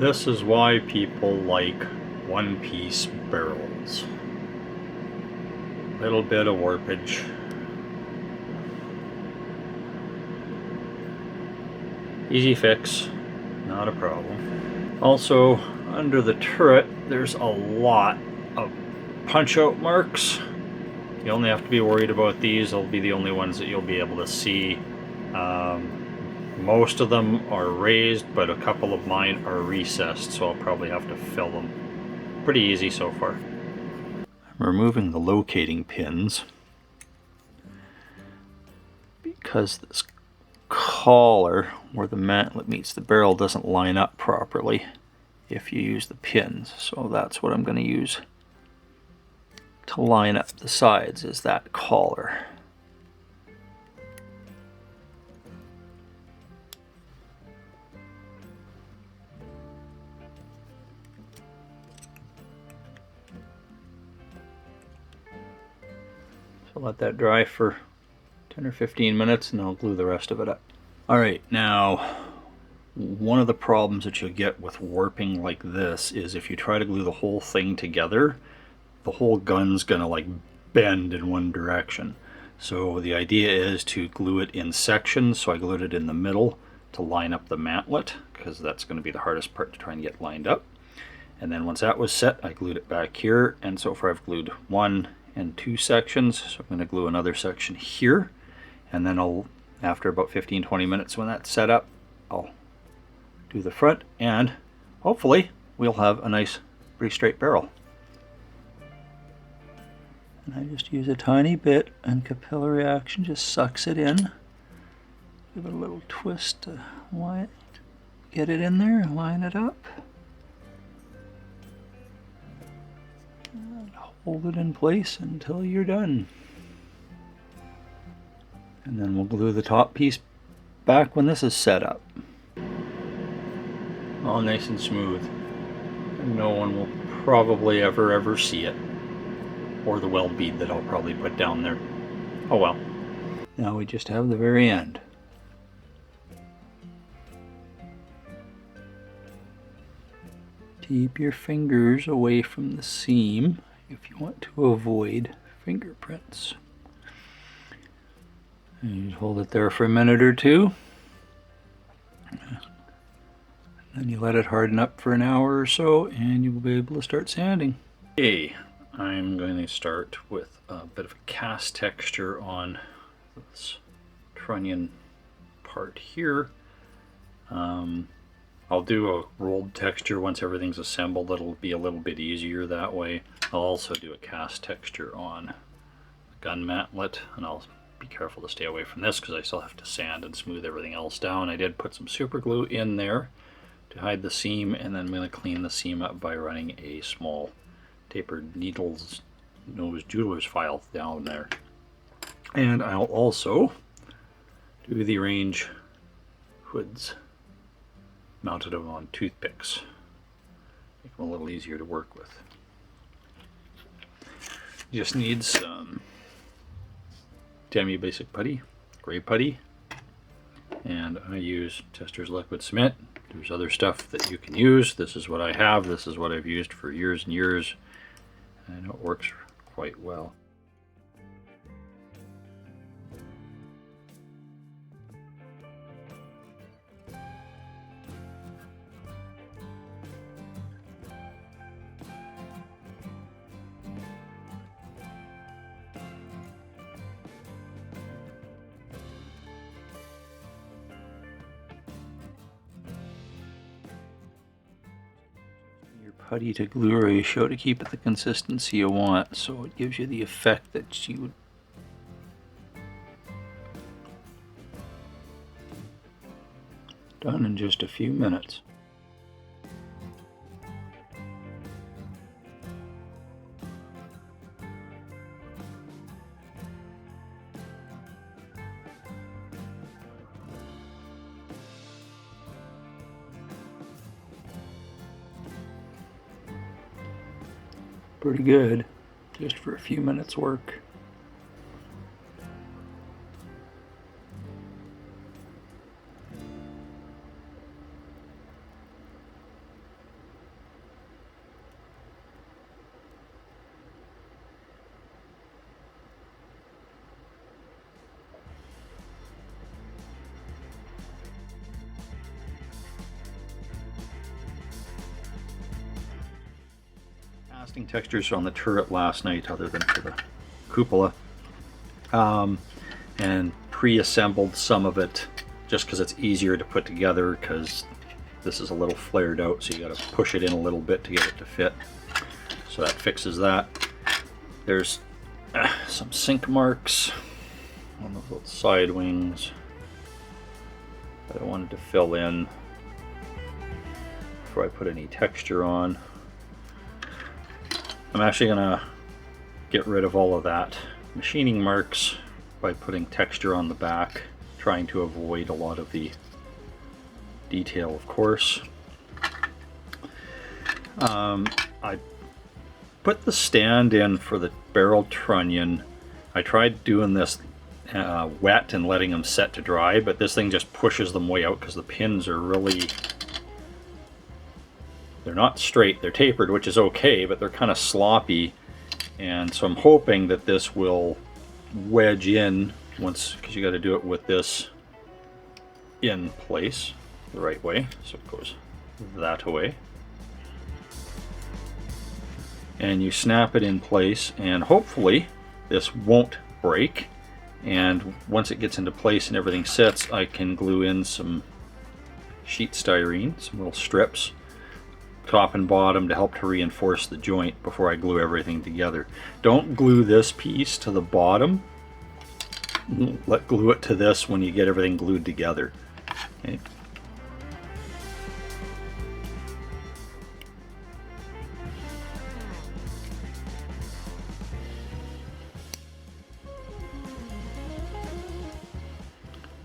This is why people like one-piece barrels. Little bit of warpage. Easy fix, not a problem. Also, under the turret, there's a lot of punch-out marks. You only have to be worried about these. They'll be the only ones that you'll be able to see. Most of them are raised, but a couple of mine are recessed, so I'll probably have to fill them. Pretty easy so far. I'm removing the locating pins because this collar where the mantlet meets the barrel doesn't line up properly if you use the pins. So that's what I'm going to use to line up the sides, is that collar. So let that dry for 10 or 15 minutes and I'll glue the rest of it up. Alright, now one of the problems that you'll get with warping like this is if you try to glue the whole thing together, the whole gun's gonna like bend in one direction. So the idea is to glue it in sections. So I glued it in the middle to line up the mantlet, because that's going to be the hardest part to try and get lined up. And then once that was set, I glued it back here, and so far I've glued 1 and 2 sections. So I'm going to glue another section here, and then I'll, after about 15-20 minutes when that's set up, I'll do the front, and hopefully we'll have a nice pretty straight barrel. And I just use a tiny bit, and capillary action just sucks it in. Give it a little twist to get it in there, line it up. And hold it in place until you're done. And then we'll glue the top piece back when this is set up. All nice and smooth. And no one will probably ever see it. Or the weld bead that I'll probably put down there. Oh well. Now we just have the very end. Keep your fingers away from the seam if you want to avoid fingerprints. And you just hold it there for a minute or two. Then you let it harden up for an hour or so and you will be able to start sanding. Okay. I'm going to start with a bit of a cast texture on this trunnion part here. I'll do a rolled texture once everything's assembled. It'll be a little bit easier that way. I'll also do a cast texture on the gun mantlet, and I'll be careful to stay away from this because I still have to sand and smooth everything else down. I did put some super glue in there to hide the seam, and then I'm going to clean the seam up by running a small tapered needles nose jeweler's file down there. And I'll also do the range hoods, mounted them on toothpicks, make them a little easier to work with. You just need some Demi Basic Putty, gray putty, and I use Tester's Liquid Cement. There's other stuff that you can use. This is what I have. This is what I've used for years and years. I know it works quite well. Putty to glue ratio to keep it the consistency you want, so it gives you the effect that you would. Done in just a few minutes. Pretty good, just for a few minutes work. Casting textures on the turret last night, other than for the cupola, and pre-assembled some of it just because it's easier to put together, because this is a little flared out, so you got to push it in a little bit to get it to fit. So that fixes that. There's some sink marks on those little side wings that I wanted to fill in before I put any texture on. I'm actually gonna get rid of all of that machining marks by putting texture on the back, trying to avoid a lot of the detail, of course. I put the stand in for the barrel trunnion. I tried doing this wet and letting them set to dry, but this thing just pushes them way out because the pins are really, they're not straight, they're tapered, which is okay, but they're kind of sloppy. And so I'm hoping that this will wedge in once, because you got to do it with this in place the right way. So it goes that way. And you snap it in place, and hopefully this won't break. And once it gets into place and everything sits, I can glue in some sheet styrene, some little strips, top and bottom, to help to reinforce the joint before I glue everything together. Don't glue this piece to the bottom. Glue it to this when you get everything glued together. Okay.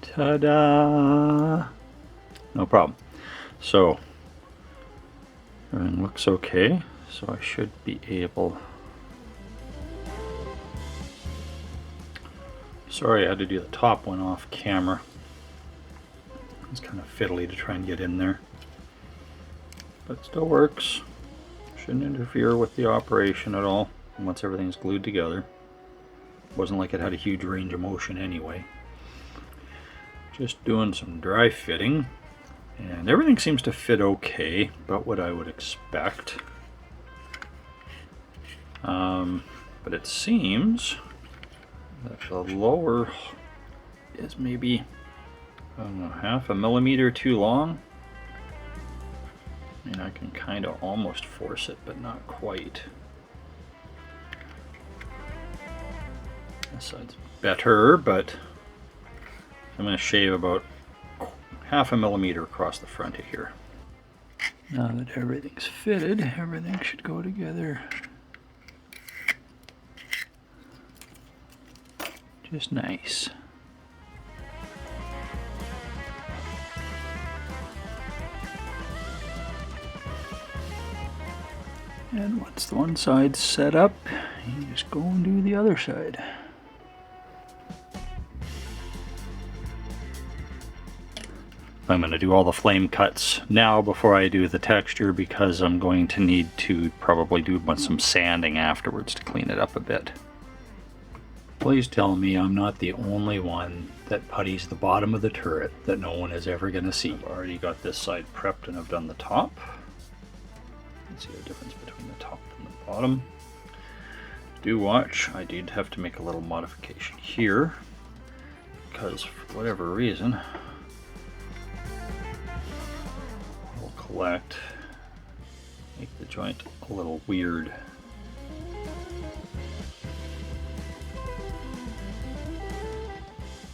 Ta-da! No problem. So everything looks okay, so I should be able... Sorry I had to do the top one off camera. It's kind of fiddly to try and get in there, but it still works. Shouldn't interfere with the operation at all once everything's glued together. Wasn't like it had a huge range of motion anyway. Just doing some dry fitting, and everything seems to fit okay, about what I would expect. But it seems that the lower is maybe, I don't know, 1/2 millimeter too long. I mean, I can kind of almost force it, but not quite. This side's better, but I'm going to shave about 1/2 millimeter across the front of here. Now that everything's fitted, everything should go together just nice. And once the one side's set up, you just go and do the other side. I'm going to do all the flame cuts now before I do the texture, because I'm going to need to probably do some sanding afterwards to clean it up a bit. Please tell me I'm not the only one that putties the bottom of the turret that no one is ever going to see. I've already got this side prepped and I've done the top. Let's see the difference between the top and the bottom. Do watch, I did have to make a little modification here, because for whatever reason, Modelcollect make the joint a little weird.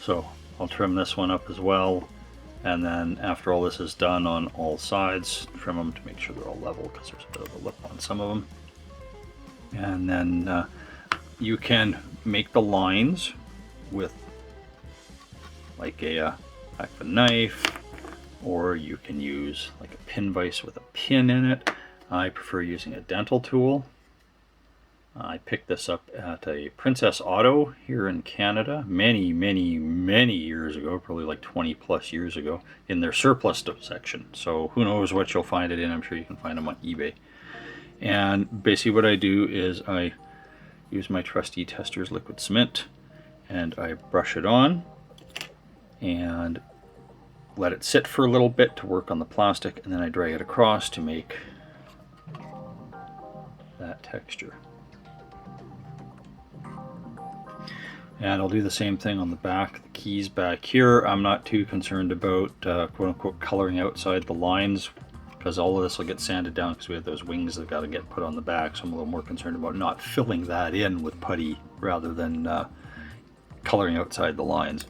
So I'll trim this one up as well, and then after all this is done on all sides, trim them to make sure they're all level, because there's a bit of a lip on some of them. And then you can make the lines with like a knife, or you can use like a pin vise with a pin in it. I prefer using a dental tool. I picked this up at a Princess Auto here in Canada many years ago, probably like 20 plus years ago, in their surplus section. So who knows what you'll find it in. I'm sure you can find them on eBay. And basically what I do is I use my trusty Testors liquid cement, and I brush it on and let it sit for a little bit to work on the plastic, and then I drag it across to make that texture. And I'll do the same thing on the back, the keys back here. I'm not too concerned about quote-unquote coloring outside the lines, because all of this will get sanded down because we have those wings that got to get put on the back. So I'm a little more concerned about not filling that in with putty rather than coloring outside the lines.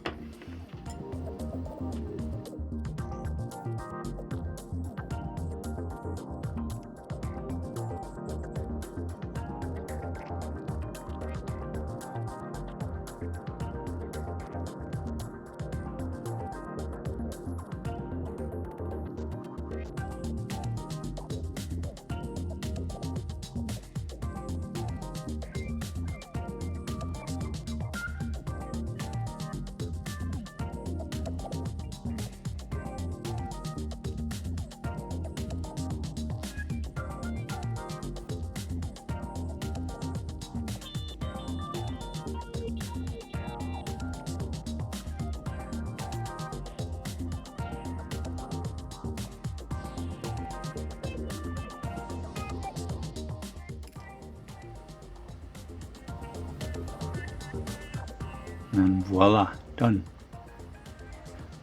And voila, done.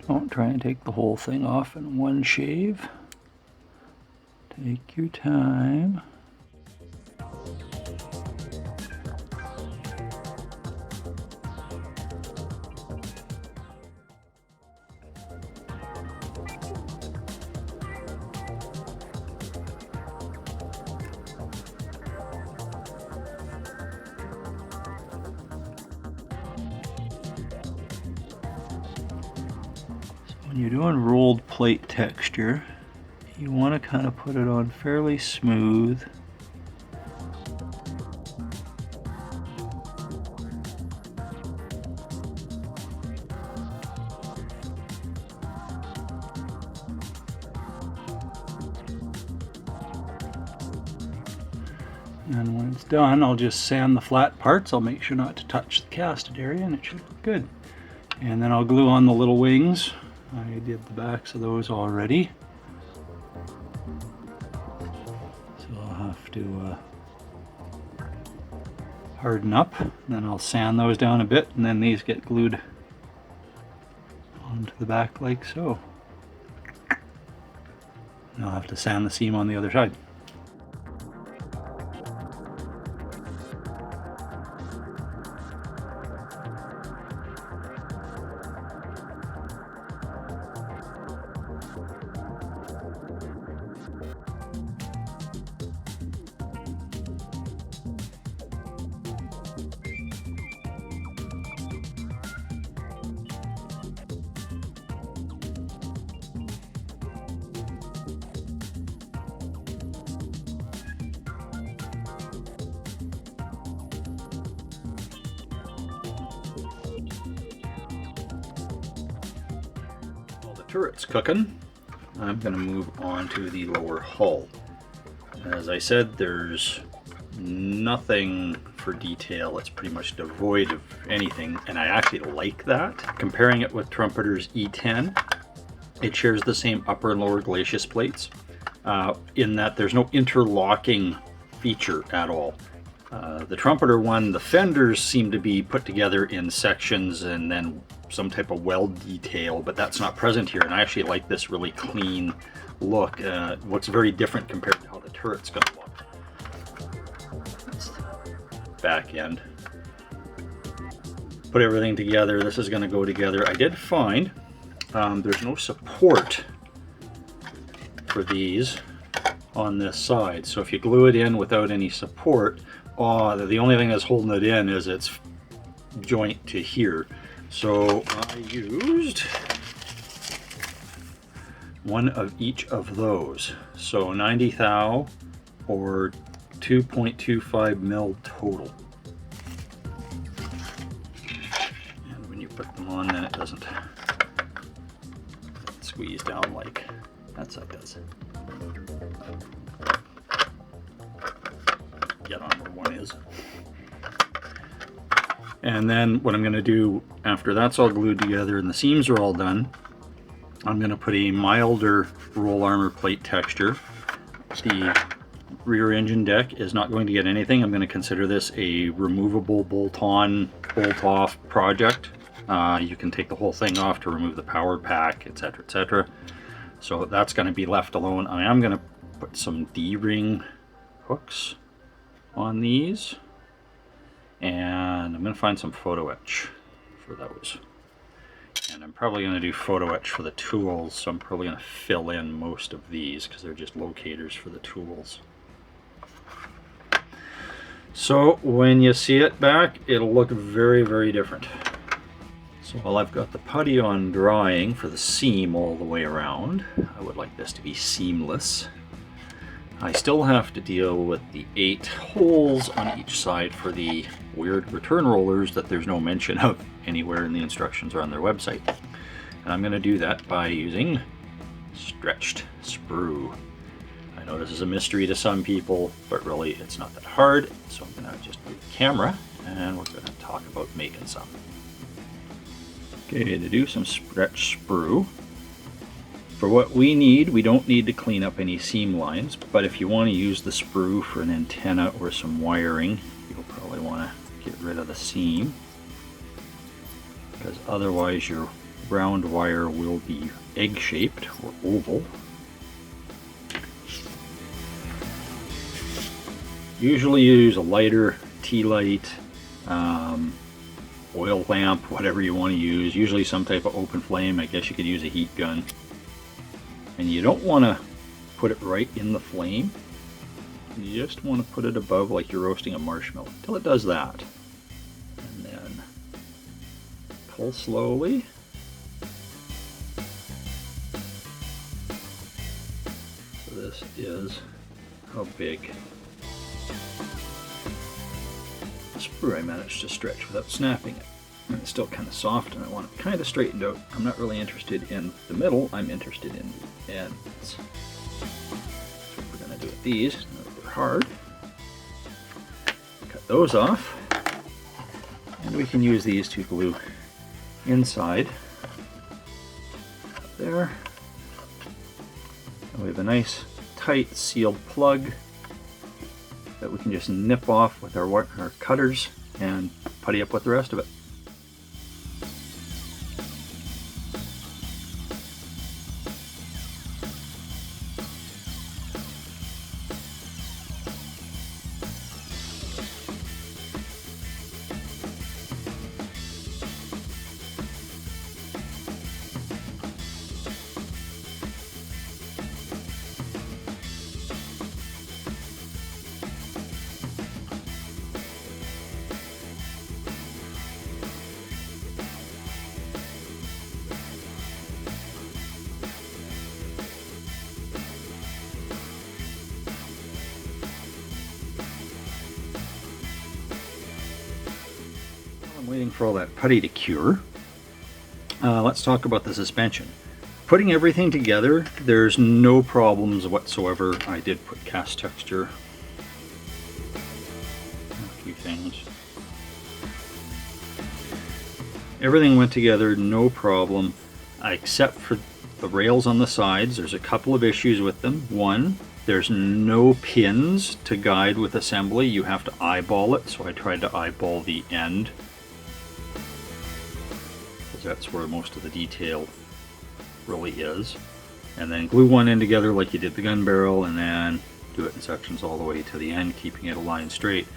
Don't try and take the whole thing off in one shave. Take your time. When you're doing rolled plate texture, you want to kind of put it on fairly smooth. And when it's done, I'll just sand the flat parts. I'll make sure not to touch the casted area, and it should look good. And then I'll glue on the little wings. I did the backs of those already. So I'll have to harden up. Then I'll sand those down a bit, and then these get glued onto the back like so. And I'll have to sand the seam on the other side. Turret's cooking. I'm going to move on to the lower hull. As I said, there's nothing for detail. It's pretty much devoid of anything, and I actually like that. Comparing it with Trumpeter's E10, it shares the same upper and lower glacis plates in that there's no interlocking feature at all. The Trumpeter one, the fenders seem to be put together in sections and then some type of weld detail, but that's not present here, and I actually like this really clean look. Looks very different compared to how the turret's going to look. That's the back end. Put everything together. This is going to go together. I did find there's no support for these on this side, so if you glue it in without any support, the only thing that's holding it in is its joint to here. So I used one of each of those. So 90 thou or 2.25 mil total. And when you put them on, then it doesn't squeeze down like that side does. Get on where one is. And then what I'm going to do after that's all glued together and the seams are all done, I'm going to put a milder roll armor plate texture, the rear engine deck is not going to get anything. I'm going to consider this a removable bolt-on, bolt-off project. You can take the whole thing off to remove the power pack, etc., etc. So that's going to be left alone. I am going to put some D-ring hooks on these, and I'm going to find some photo etch for those. And I'm probably going to do photo etch for the tools, so I'm probably going to fill in most of these because they're just locators for the tools. So when you see it back, it'll look very, very different. So while I've got the putty on drying for the seam all the way around, I would like this to be seamless. I still have to deal with the 8 holes on each side for the weird return rollers that there's no mention of anywhere in the instructions or on their website. And I'm going to do that by using stretched sprue. I know this is a mystery to some people, but really it's not that hard. So I'm going to just move the camera and we're going to talk about making some. Okay, to do some stretched sprue. For what we need, we don't need to clean up any seam lines, but if you want to use the sprue for an antenna or some wiring, you'll probably want to get rid of the seam, because otherwise your round wire will be egg-shaped or oval. Usually you use a lighter, tea light, oil lamp, whatever you want to use, usually some type of open flame. I guess you could use a heat gun. And you don't want to put it right in the flame. You just want to put it above like you're roasting a marshmallow until it does that. And then pull slowly. So this is how big the sprue I managed to stretch without snapping it. And it's still kind of soft and I want it kind of straightened out. I'm not really interested in the middle, I'm interested in the ends. That's what we're going to do with these. They're hard. Cut those off. And we can use these to glue inside. There. And we have a nice tight sealed plug that we can just nip off with our cutters and putty up with the rest of it. Waiting for all that putty to cure. Let's talk about the suspension. Putting everything together, there's no problems whatsoever. I did put cast texture. A few things. Everything went together, no problem, except for the rails on the sides. There's a couple of issues with them. One, there's no pins to guide with assembly. You have to eyeball it, so I tried to eyeball the end. That's where most of the detail really is. And then glue one end together like you did the gun barrel, and then do it in sections all the way to the end, keeping it aligned straight.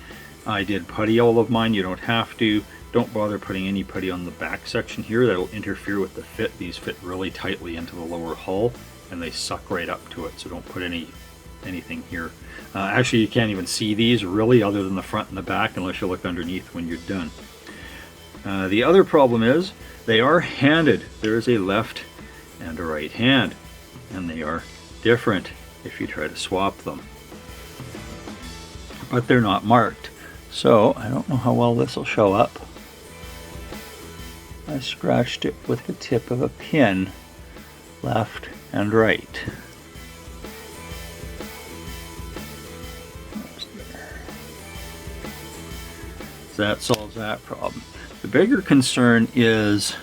I did putty all of mine. You don't have to. Don't bother putting any putty on the back section here. That'll interfere with the fit. These fit really tightly into the lower hull and they suck right up to it, so don't put anything here. Actually, you can't even see these really other than the front and the back unless you look underneath when you're done. The other problem is they are handed. There is a left and a right hand, and they are different if you try to swap them. But they're not marked, so I don't know how well this will show up. I scratched it with the tip of a pin, left and right. So that solves that problem. The bigger concern is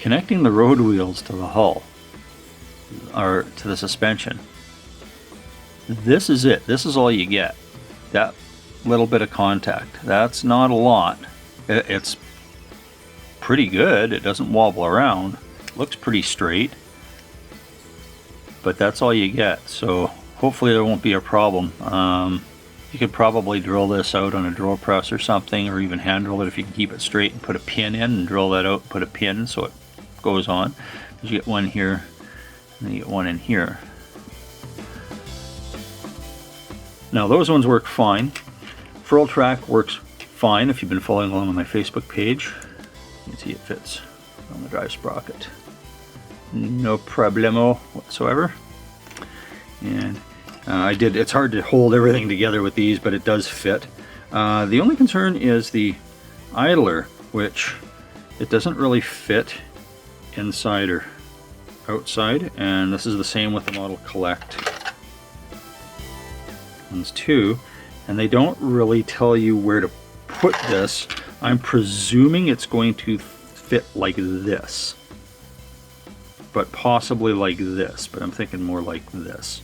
connecting the road wheels to the hull, or to the suspension. this is it. This is all you get. That little bit of contact. That's not a lot. It's pretty good. It doesn't wobble around. Looks pretty straight. But that's all you get. So hopefully there won't be a problem. You could probably drill this out on a drill press or something, or even hand drill it if you can keep it straight and put a pin in and drill that out, put a pin so it goes on. You get one here, and then you get one in here. Now those ones work fine. Furl track works fine if you've been following along on my Facebook page. You can see it fits on the drive sprocket. No problemo whatsoever. And it's hard to hold everything together with these, but it does fit. The only concern is the idler, which it doesn't really fit inside or outside, and this is the same with the Modelcollect ones too, and they don't really tell you where to put this. I'm presuming it's going to fit like this, but possibly like this, but I'm thinking more like this.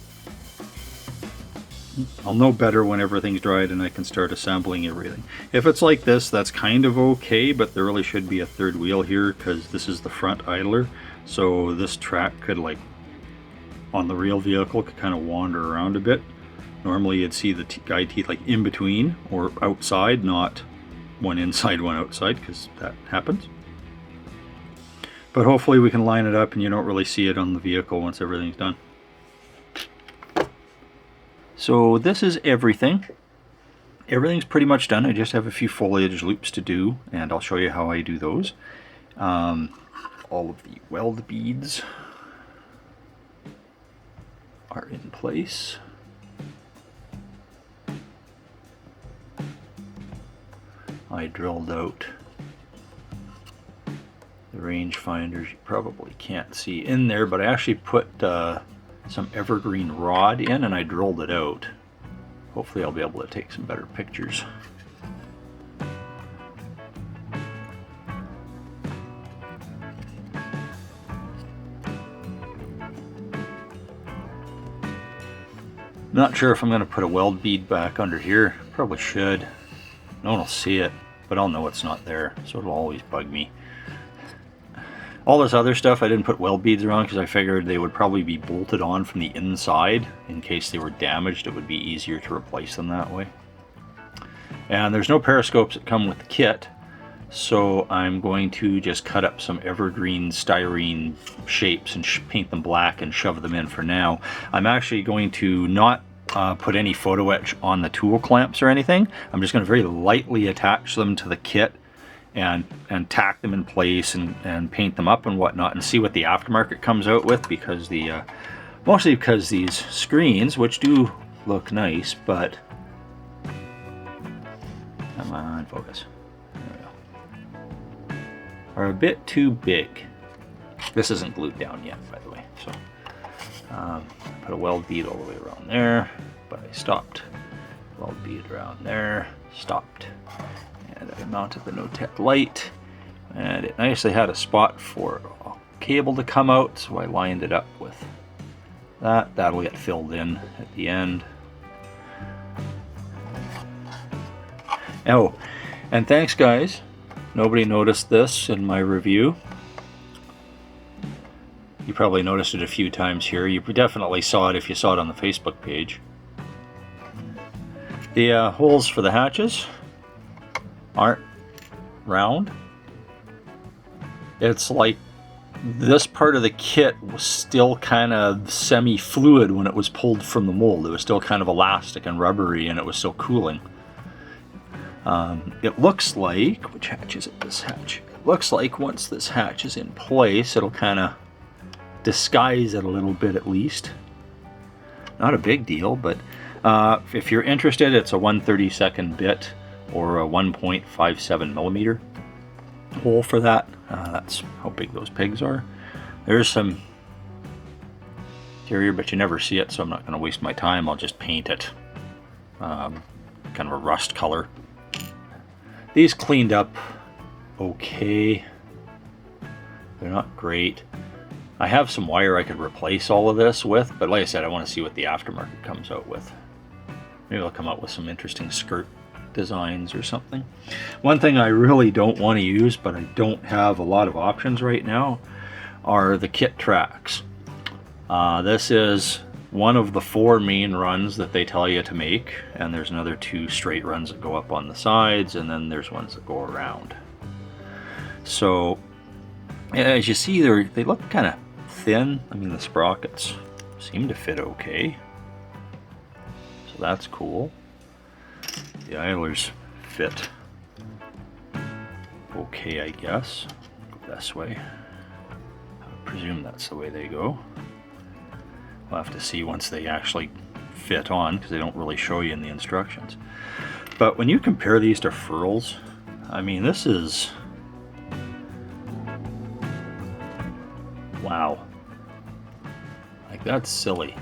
I'll know better when everything's dried and I can start assembling everything. If it's like this, that's kind of okay, but there really should be a third wheel here because this is the front idler. So this track could, like on the real vehicle, could kind of wander around a bit. Normally you'd see the guide teeth like in between or outside, not one inside, one outside, because that happens. But hopefully we can line it up and you don't really see it on the vehicle once everything's done. So this is everything. Everything's pretty much done. I just have a few foliage loops to do, and I'll show you how I do those. All of the weld beads are in place. I drilled out the range finders. You probably can't see in there, but I actually put some evergreen rod in and I drilled it out. Hopefully I'll be able to take some better pictures. Not sure if I'm going to put a weld bead back under here. Probably should. No one will see it, but I'll know it's not there, so it'll always bug me. All this other stuff I didn't put weld beads around because I figured they would probably be bolted on from the inside. In case they were damaged, it would be easier to replace them that way. And there's no periscopes that come with the kit, so I'm going to just cut up some evergreen styrene shapes and paint them black and shove them in for now. I'm actually going to not put any photo etch on the tool clamps or anything. I'm just going to very lightly attach them to the kit and tack them in place and paint them up and whatnot, and see what the aftermarket comes out with, because the mostly because these screens, which do look nice, but come on, focus, there we go, are a bit too big. This isn't glued down yet, by the way, so put a weld bead all the way around there, but I stopped. Weld bead around there, stopped. And I mounted the no-tech light, and it nicely had a spot for a cable to come out, so I lined it up with that. That'll get filled in at the end. Oh, and thanks guys. Nobody noticed this in my review. You probably noticed it a few times here. You definitely saw it if you saw it on the Facebook page. The holes for the hatches aren't round. It's like this part of the kit was still kind of semi-fluid when it was pulled from the mold. It was still kind of elastic and rubbery, and it was still cooling. It looks like, which hatch is it? This hatch. It looks like once this hatch is in place, it'll kind of disguise it a little bit at least. Not a big deal, but if you're interested, it's a 1/32 bit or a 1.57 millimeter hole for that. That's how big those pegs are. There's some interior, but you never see it, so I'm not going to waste my time. I'll just paint it kind of a rust color. These cleaned up okay. They're not great. I have some wire I could replace all of this with, but like I said, I want to see what the aftermarket comes out with. Maybe I'll come out with some interesting skirt designs or something. One thing I really don't want to use, but I don't have a lot of options right now, are the kit tracks. This is one of the 4 main runs that they tell you to make, and there's another 2 straight runs that go up on the sides, and then there's ones that go around. So as you see, they look kind of thin. I mean, the sprockets seem to fit okay, so that's cool. The idlers fit okay, I guess. Go this way. I presume that's the way they go. We'll have to see once they actually fit on, because they don't really show you in the instructions. But when you compare these to furls, I mean, this is... wow. Like, that's silly.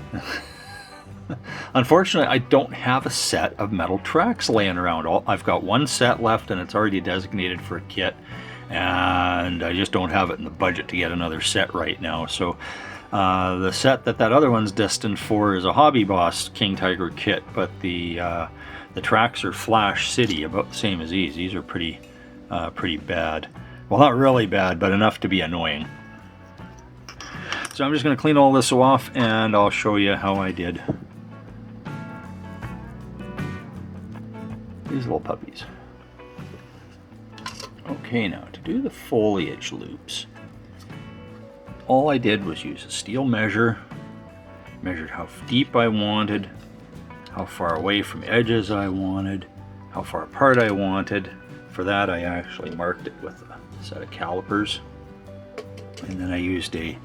Unfortunately, I don't have a set of metal tracks laying around. I've got 1 set left, and it's already designated for a kit, and I just don't have it in the budget to get another set right now. So the set that other one's destined for is a Hobby Boss King Tiger kit, but the tracks are Flash City, about the same as these. These are pretty bad. Well, not really bad, but enough to be annoying. So I'm just going to clean all this off, and I'll show you how I did these little puppies. Okay, now to do the foliage loops, all I did was use a steel measure, measured how deep I wanted, how far away from edges I wanted, how far apart I wanted. For that, I actually marked it with a set of calipers, and then I used a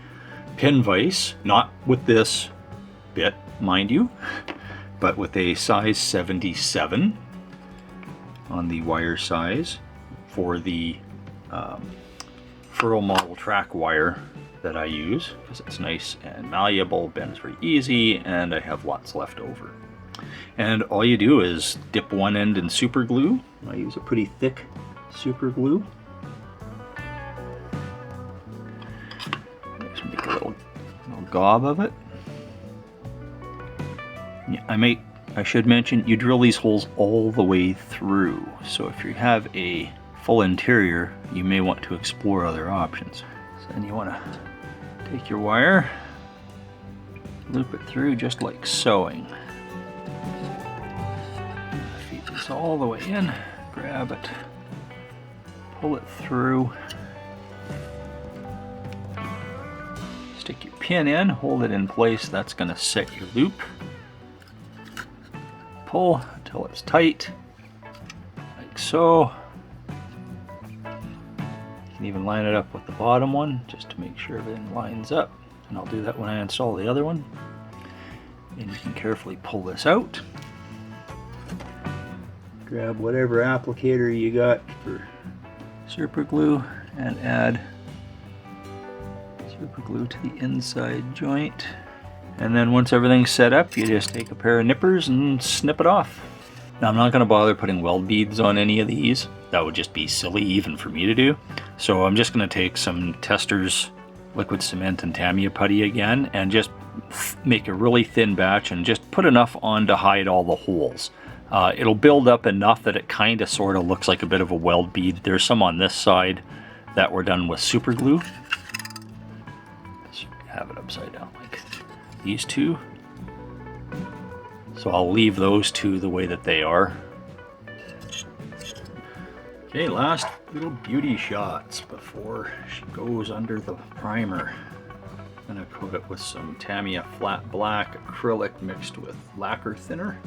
pin vise, not with this bit, mind you, but with a size 77 on the wire size for the furl model track wire that I use, because it's nice and malleable, bends very easy, and I have lots left over. And all you do is dip one end in super glue. I use a pretty thick super glue. Just make a little gob of it. Yeah, I should mention, you drill these holes all the way through. So if you have a full interior, you may want to explore other options. So then you want to take your wire, loop it through just like sewing. Feed this all the way in, grab it, pull it through, stick your pin in, hold it in place. That's going to set your loop. Pull until it's tight, like so. You can even line it up with the bottom one just to make sure everything lines up. And I'll do that when I install the other one. And you can carefully pull this out. Grab whatever applicator you got for super glue and add super glue to the inside joint. And then once everything's set up, you just take a pair of nippers and snip it off. Now, I'm not going to bother putting weld beads on any of these. That would just be silly even for me to do. So I'm just going to take some Testors liquid cement and Tamiya putty again, and just make a really thin batch and just put enough on to hide all the holes. It'll build up enough that it kind of sort of looks like a bit of a weld bead. There's some on this side that were done with super glue. Let's have it upside down like these two. So I'll leave those two the way that they are. Okay, last little beauty shots before she goes under the primer. I'm gonna coat it with some Tamiya flat black acrylic mixed with lacquer thinner.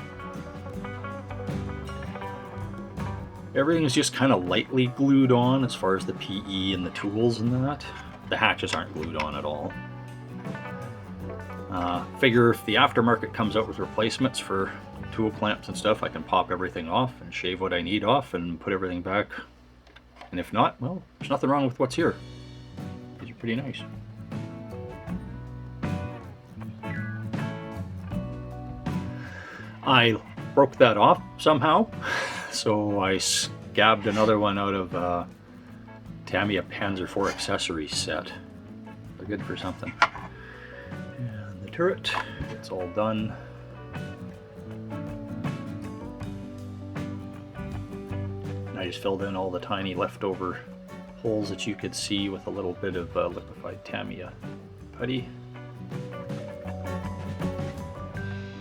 Everything is just kind of lightly glued on as far as the PE and the tools and that. The hatches aren't glued on at all. Figure if the aftermarket comes out with replacements for tool clamps and stuff, I can pop everything off and shave what I need off and put everything back. And if not, well, there's nothing wrong with what's here. These are pretty nice. I broke that off somehow, so I scabbed another one out of Tamiya Panzer IV accessory set. good for something. And the turret, it's all done. I just filled in all the tiny leftover holes that you could see with a little bit of liquefied Tamiya putty.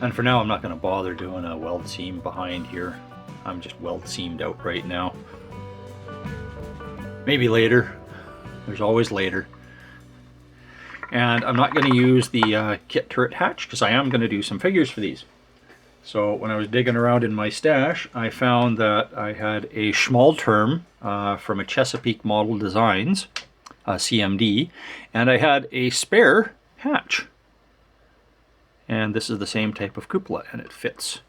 And for now, I'm not going to bother doing a weld seam behind here. I'm just weld seamed out right now. Maybe later. There's always later. And I'm not going to use the kit turret hatch because I am going to do some figures for these. So when I was digging around in my stash, I found that I had a small term from a Chesapeake Model Designs, CMD, and I had a spare hatch. And this is the same type of cupola, and it fits.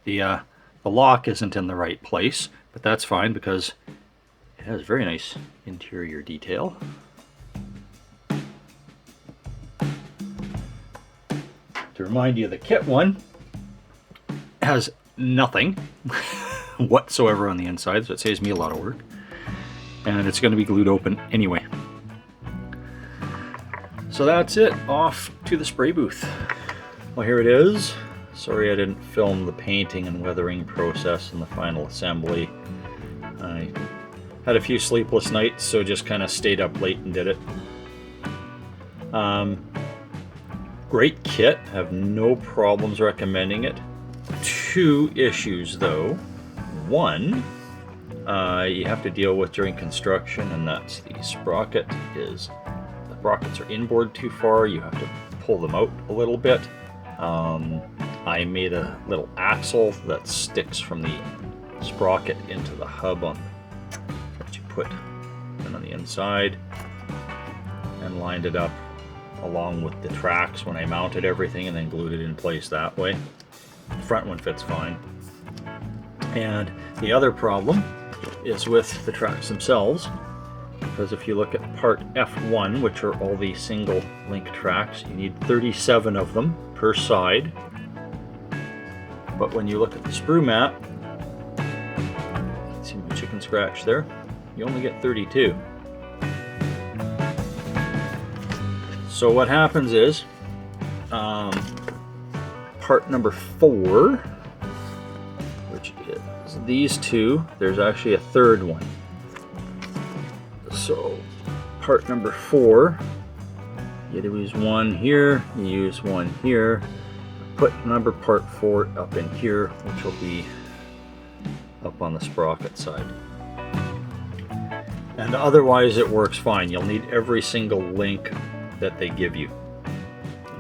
The lock isn't in the right place, but that's fine because it has very nice interior detail. To remind you, the kit one has nothing whatsoever on the inside, so it saves me a lot of work. And it's going to be glued open anyway. So that's it, off to the spray booth. Well, here it is. Sorry I didn't film the painting and weathering process in the final assembly. I had a few sleepless nights, so just kind of stayed up late and did it. Great kit, have no problems recommending it. 2 issues though. One, you have to deal with during construction, and that's the sprocket. The sprockets are inboard too far, you have to pull them out a little bit. I made a little axle that sticks from the sprocket into the hub that you put in on the inside, and lined it up along with the tracks when I mounted everything, and then glued it in place that way. The front one fits fine. And the other problem is with the tracks themselves, because if you look at part F1, which are all the single link tracks, you need 37 of them per side. But when you look at the sprue map, see my chicken scratch there, you only get 32. So what happens is, part number 4, which is these two, there's actually a third one. So part number 4, you use one here, you use one here, put number part 4 up in here, which will be up on the sprocket side. And otherwise it works fine. You'll need every single link that they give you.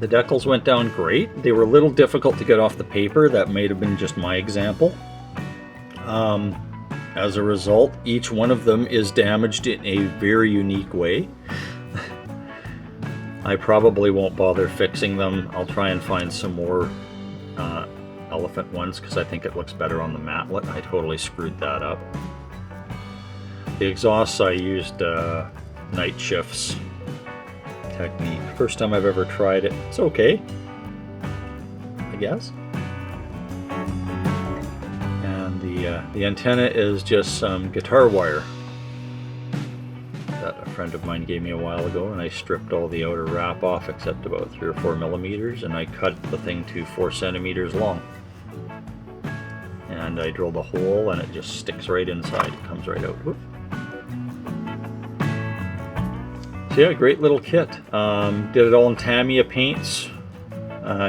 The decals went down great. They were a little difficult to get off the paper. That may have been just my example. As a result, each one of them is damaged in a very unique way. I probably won't bother fixing them. I'll try and find some more elephant ones because I think it looks better on the matlet. I totally screwed that up. The exhausts, I used night shifts technique. First time I've ever tried it. It's okay, I guess. And the antenna is just some guitar wire that a friend of mine gave me a while ago, and I stripped all the outer wrap off except about 3 or 4 millimeters, and I cut the thing to 4 centimeters long. And I drilled a hole, and it just sticks right inside. It comes right out. Whoop. So yeah, great little kit. Did it all in Tamiya paints.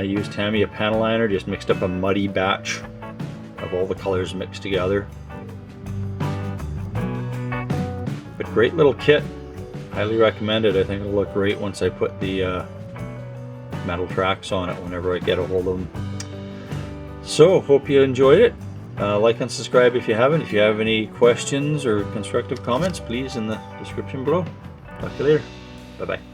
Used Tamiya panel liner, just mixed up a muddy batch of all the colors mixed together. But great little kit. Highly recommend it. I think it'll look great once I put the metal tracks on it whenever I get a hold of them. So, hope you enjoyed it. Like and subscribe if you haven't. If you have any questions or constructive comments, please in the description below. Talk to you later. Bye-bye.